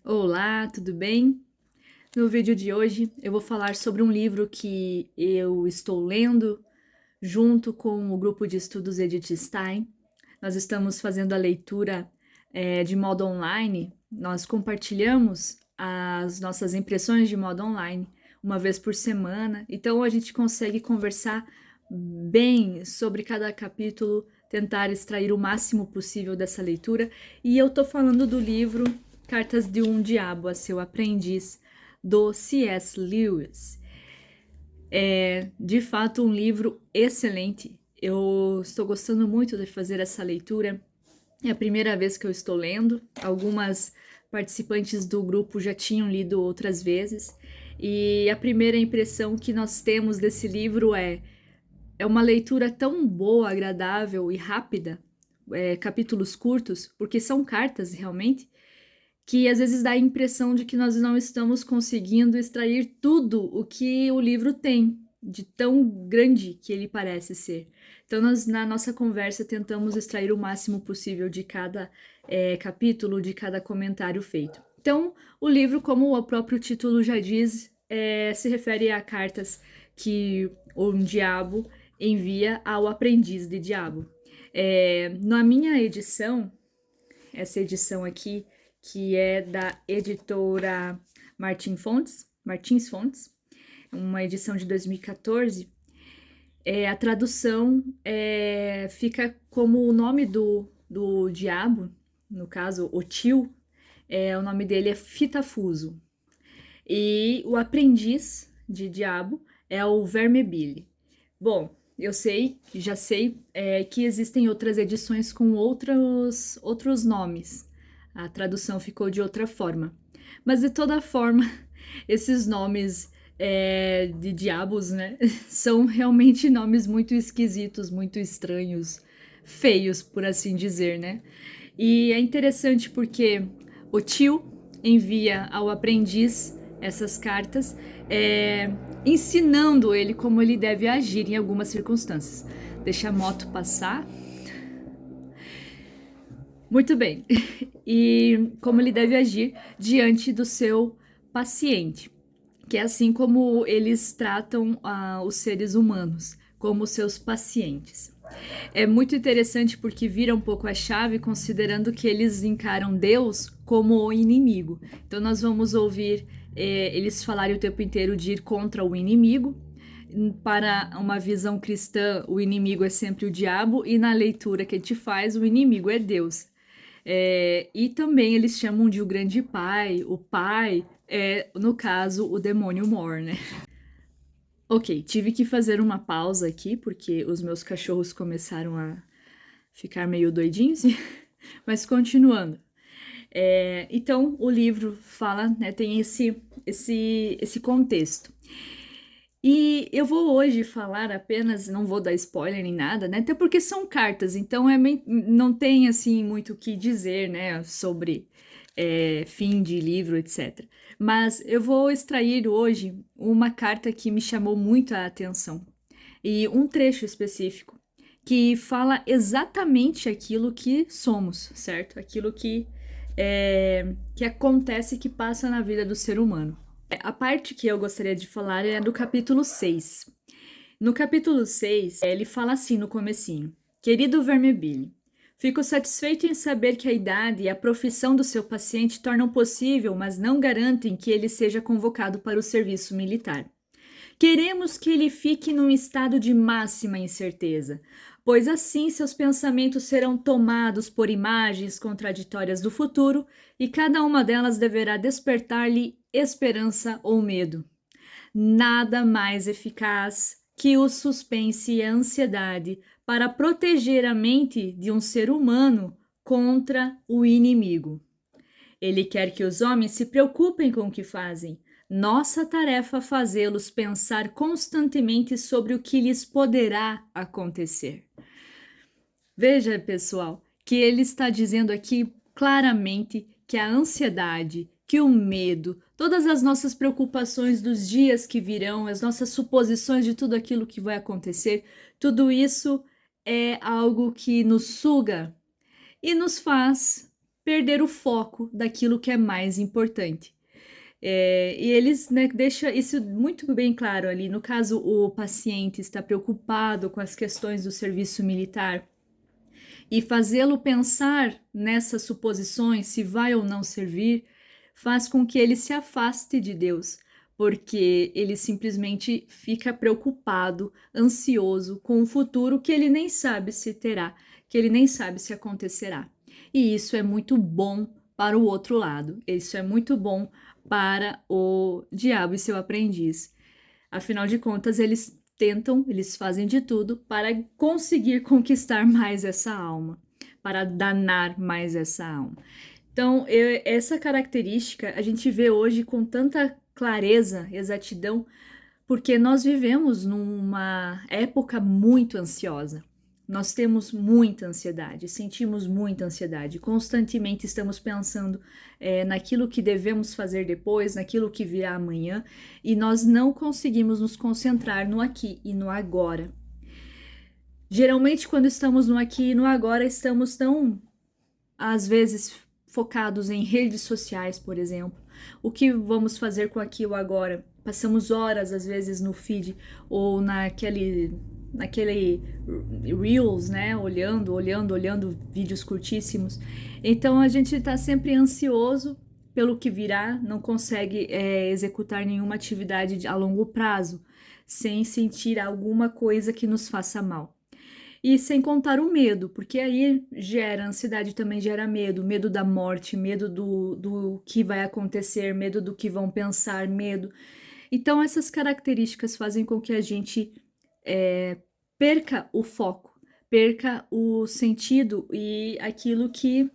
Olá, tudo bem? No vídeo de hoje eu vou falar sobre um livro que eu estou lendo junto com o grupo de estudos Edith Stein. Nós estamos fazendo a leitura de modo online. Nós compartilhamos as nossas impressões de modo online uma vez por semana. Então a gente consegue conversar bem sobre cada capítulo, tentar extrair o máximo possível dessa leitura. E eu tô falando do livro Cartas de um Diabo a Seu Aprendiz, do C.S. Lewis. É, de fato, um livro excelente. Eu estou gostando muito de fazer essa leitura. É a primeira vez que eu estou lendo. Algumas participantes do grupo já tinham lido outras vezes. E a primeira impressão que nós temos desse livro é uma leitura tão boa, agradável e rápida, capítulos curtos, porque são cartas realmente, que às vezes dá a impressão de que nós não estamos conseguindo extrair tudo o que o livro tem, de tão grande que ele parece ser. Então, nós, na nossa conversa, tentamos extrair o máximo possível de cada capítulo, de cada comentário feito. Então, o livro, como o próprio título já diz, se refere a cartas que um diabo envia ao aprendiz de diabo. Na minha edição, essa edição aqui, que é da editora Martins Fontes, uma edição de 2014, a tradução fica como o nome do diabo, no caso, o tio, o nome dele é Fitafuso. E o aprendiz de diabo é o Vermebile. Bom, eu já sei que existem outras edições com outros nomes. A tradução ficou de outra forma. Mas de toda forma, esses nomes de diabos, né, são realmente nomes muito esquisitos, muito estranhos, feios, por assim dizer, né? E é interessante porque o tio envia ao aprendiz essas cartas, ensinando ele como ele deve agir em algumas circunstâncias. Deixa a moto passar. Muito bem. E como ele deve agir diante do seu paciente, que é assim como eles tratam os seres humanos, como seus pacientes. É muito interessante porque vira um pouco a chave considerando que eles encaram Deus como o inimigo. Então nós vamos ouvir eles falarem o tempo inteiro de ir contra o inimigo. Para uma visão cristã, o inimigo é sempre o diabo, e na leitura que a gente faz, o inimigo é Deus. E também eles chamam de o grande pai, o pai, no caso, o demônio Mor, né? Ok, tive que fazer uma pausa aqui, porque os meus cachorros começaram a ficar meio doidinhos, mas continuando. Então, o livro fala, né, tem esse contexto. E eu vou hoje falar apenas, não vou dar spoiler nem nada, né? Até porque são cartas, então não tem assim muito o que dizer, né? Sobre fim de livro, etc. Mas eu vou extrair hoje uma carta que me chamou muito a atenção e um trecho específico que fala exatamente aquilo que somos, certo? Aquilo que acontece, que passa na vida do ser humano. A parte que eu gostaria de falar é do capítulo 6. No capítulo 6, ele fala assim no comecinho: Querido Vermebile, fico satisfeito em saber que a idade e a profissão do seu paciente tornam possível, mas não garantem que ele seja convocado para o serviço militar. Queremos que ele fique num estado de máxima incerteza, pois assim seus pensamentos serão tomados por imagens contraditórias do futuro e cada uma delas deverá despertar-lhe esperança ou medo. Nada mais eficaz que o suspense e a ansiedade para proteger a mente de um ser humano contra o inimigo. Ele quer que os homens se preocupem com o que fazem. Nossa tarefa é fazê-los pensar constantemente sobre o que lhes poderá acontecer. Veja, pessoal, que ele está dizendo aqui claramente que a ansiedade, que o medo, todas as nossas preocupações dos dias que virão, as nossas suposições de tudo aquilo que vai acontecer, tudo isso é algo que nos suga e nos faz perder o foco daquilo que é mais importante. E eles, né, deixam isso muito bem claro ali. No caso, o paciente está preocupado com as questões do serviço militar e fazê-lo pensar nessas suposições, se vai ou não servir, faz com que ele se afaste de Deus, porque ele simplesmente fica preocupado, ansioso com o futuro que ele nem sabe se terá, que ele nem sabe se acontecerá. E isso é muito bom para o outro lado, isso é muito bom para o diabo e seu aprendiz. Afinal de contas, eles fazem de tudo para conseguir conquistar mais essa alma, para danar mais essa alma. Então, essa característica a gente vê hoje com tanta clareza, exatidão, porque nós vivemos numa época muito ansiosa. Nós temos muita ansiedade, sentimos muita ansiedade, constantemente estamos pensando naquilo que devemos fazer depois, naquilo que virá amanhã, e nós não conseguimos nos concentrar no aqui e no agora. Geralmente, quando estamos no aqui e no agora, estamos tão, às vezes, focados em redes sociais, por exemplo. O que vamos fazer com aqui e o agora? Passamos horas, às vezes, no feed ou naquele Reels, né? Olhando vídeos curtíssimos. Então a gente está sempre ansioso pelo que virá, não consegue executar nenhuma atividade a longo prazo, sem sentir alguma coisa que nos faça mal. E sem contar o medo, porque aí gera ansiedade, também gera medo da morte, medo do que vai acontecer, medo do que vão pensar, medo. Então essas características fazem com que a gente perca o foco, perca o sentido e aquilo que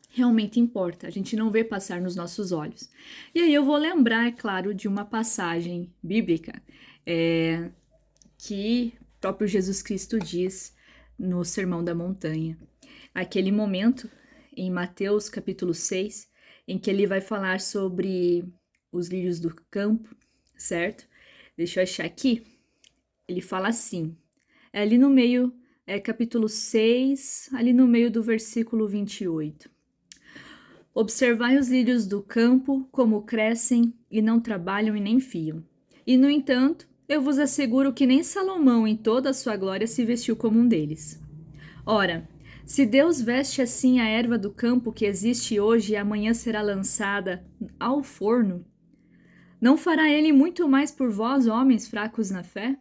realmente importa. A gente não vê passar nos nossos olhos. E aí eu vou lembrar, é claro, de uma passagem bíblica que o próprio Jesus Cristo diz no Sermão da Montanha. Aquele momento, em Mateus capítulo 6, em que ele vai falar sobre os lírios do campo, certo? Deixa eu achar aqui. Ele fala assim, ali no meio, capítulo 6, ali no meio do versículo 28. Observai os lírios do campo, como crescem, e não trabalham e nem fiam. E, no entanto, eu vos asseguro que nem Salomão, em toda a sua glória, se vestiu como um deles. Ora, se Deus veste assim a erva do campo que existe hoje e amanhã será lançada ao forno, não fará ele muito mais por vós, homens fracos na fé?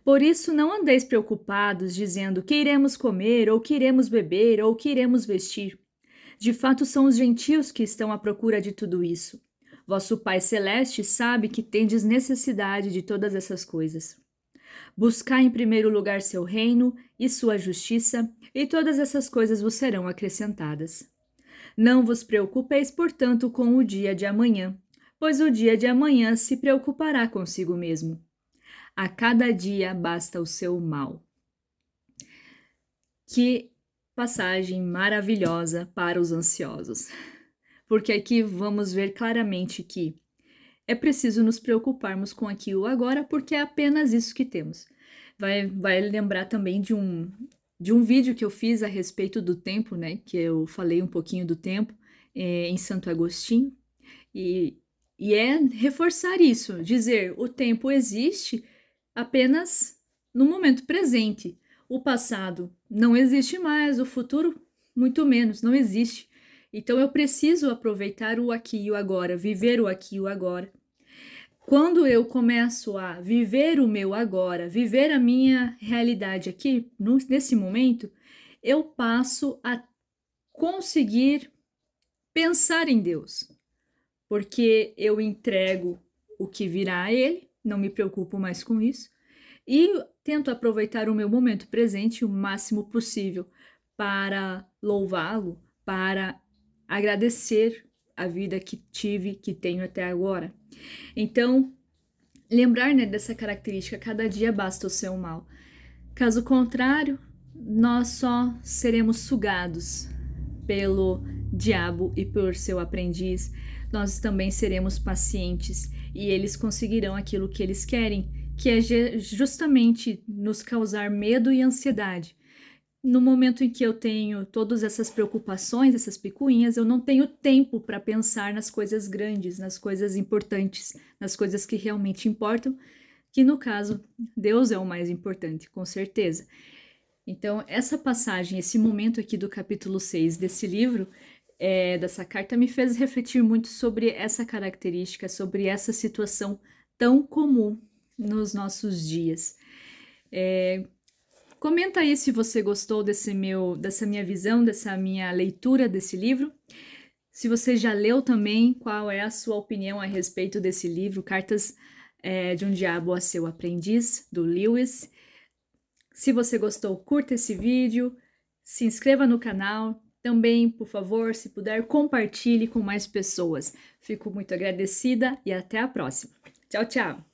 Por isso não andeis preocupados, dizendo que iremos comer, ou que iremos beber, ou que iremos vestir. De fato são os gentios que estão à procura de tudo isso. Vosso Pai Celeste sabe que tendes necessidade de todas essas coisas. Buscai em primeiro lugar seu reino e sua justiça, e todas essas coisas vos serão acrescentadas. Não vos preocupeis, portanto, com o dia de amanhã, pois o dia de amanhã se preocupará consigo mesmo. A cada dia basta o seu mal. Que passagem maravilhosa para os ansiosos. Porque aqui vamos ver claramente que é preciso nos preocuparmos com aqui e o agora, porque é apenas isso que temos. Vai lembrar também de um vídeo que eu fiz a respeito do tempo, né? Que eu falei um pouquinho do tempo em Santo Agostinho. E é reforçar isso, dizer o tempo existe apenas no momento presente. O passado não existe mais, o futuro muito menos, não existe. Então eu preciso aproveitar o aqui e o agora, viver o aqui e o agora. Quando eu começo a viver o meu agora, viver a minha realidade aqui, nesse momento, eu passo a conseguir pensar em Deus, porque eu entrego o que virá a Ele, não me preocupo mais com isso, e tento aproveitar o meu momento presente o máximo possível para louvá-lo, para agradecer a vida que tive, que tenho até agora. Então, lembrar, né, dessa característica, cada dia basta o seu mal. Caso contrário, nós só seremos sugados pelo diabo e por seu aprendiz. Nós também seremos pacientes e eles conseguirão aquilo que eles querem, que é justamente nos causar medo e ansiedade, no momento em que eu tenho todas essas preocupações, essas picuinhas, eu não tenho tempo para pensar nas coisas grandes, nas coisas importantes, nas coisas que realmente importam, que no caso, Deus é o mais importante, com certeza. Então, essa passagem, esse momento aqui do capítulo 6 desse livro, dessa carta, me fez refletir muito sobre essa característica, sobre essa situação tão comum nos nossos dias. Comenta aí se você gostou dessa minha visão, dessa minha leitura desse livro. Se você já leu também, qual é a sua opinião a respeito desse livro, Cartas de um Diabo a Seu Aprendiz, do Lewis. Se você gostou, curta esse vídeo, se inscreva no canal. Também, por favor, se puder, compartilhe com mais pessoas. Fico muito agradecida e até a próxima. Tchau, tchau!